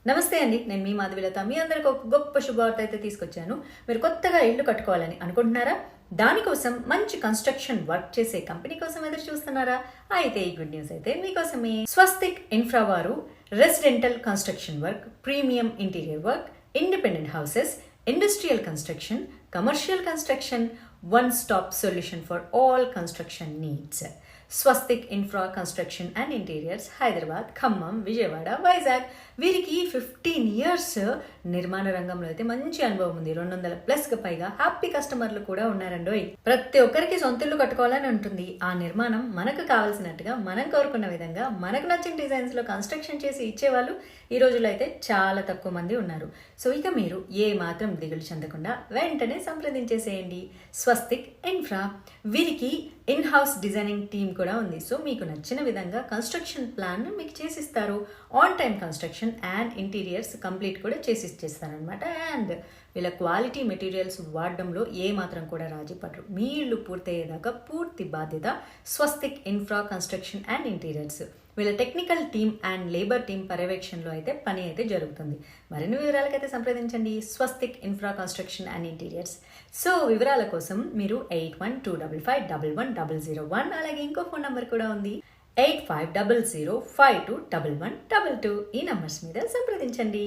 నమస్తే అండి, నేను మీ మాధవిలత. మీ అందరికి ఒక గొప్ప శుభవార్త అయితే తీసుకొచ్చాను. మీరు కొత్తగా ఇల్లు కట్టుకోవాలని అనుకుంటున్నారా? దానికోసం మంచి కన్స్ట్రక్షన్ వర్క్ చేసే కంపెనీ కోసం ఎదురు చూస్తున్నారా? అయితే ఈ గుడ్ న్యూస్ అయితే మీకోసమే. స్వస్తిక్ ఇన్ఫ్రా వారు residential construction work, premium interior work, independent houses, industrial construction, commercial construction, one stop solution for all construction needs. Swastik infra construction and interiors, Hyderabad, Khammam, Vijayawada, Vizag. వీరికి 15 years నిర్మాణ రంగంలో అయితే మంచి అనుభవం ఉంది. 200+ పైగా హ్యాపీ కస్టమర్లు కూడా ఉన్నారండోయ్. ప్రతి ఒక్కరికి సొంత ఇల్లు కట్టుకోవాలని ఉంటుంది. ఆ నిర్మాణం మనకు కావాల్సినట్టుగా, మనం కోరుకున్న విధంగా, మనకు నచ్చిన డిజైన్స్ లో కన్స్ట్రక్షన్ చేసి ఇచ్చేవాళ్ళు ఈ రోజుల్లో అయితే చాలా తక్కువ మంది ఉన్నారు. సో ఇక మీరు ఏ మాత్రం దిగులు చెందకుండా వెంటనే సంప్రదించేసేయండి స్వస్తిక్ ఇన్ఫ్రా. వీరికి ఇన్ హౌస్ డిజైనింగ్ టీమ్ కూడా ఉంది. సో మీకు నచ్చిన విధంగా కన్స్ట్రక్షన్ ప్లాన్ మీకు చేసిస్తారు. On time construction and interiors complete కూడా చేసిచ్చేస్తారనమాట. అండ్ వీళ్ళ క్వాలిటీ మెటీరియల్స్ వాడడంలో ఏ మాత్రం కూడా రాజీ పడరు. మీ ఇల్లు పూర్తయ్యేదాకా పూర్తి బాధ్యత Swastik infra construction and interiors. వీళ్ళ technical team and labour team పర్యవేక్షణలో అయితే పని అయితే జరుగుతుంది. మరిన్ని వివరాలకైతే సంప్రదించండి Swastik infra construction and interiors. So వివరాల కోసం మీరు 8125511001, అలాగే ఇంకో ఫోన్ నంబర్ కూడా ఉంది 8500521122. ఈ నంబర్స్ మీద సంప్రదించండి.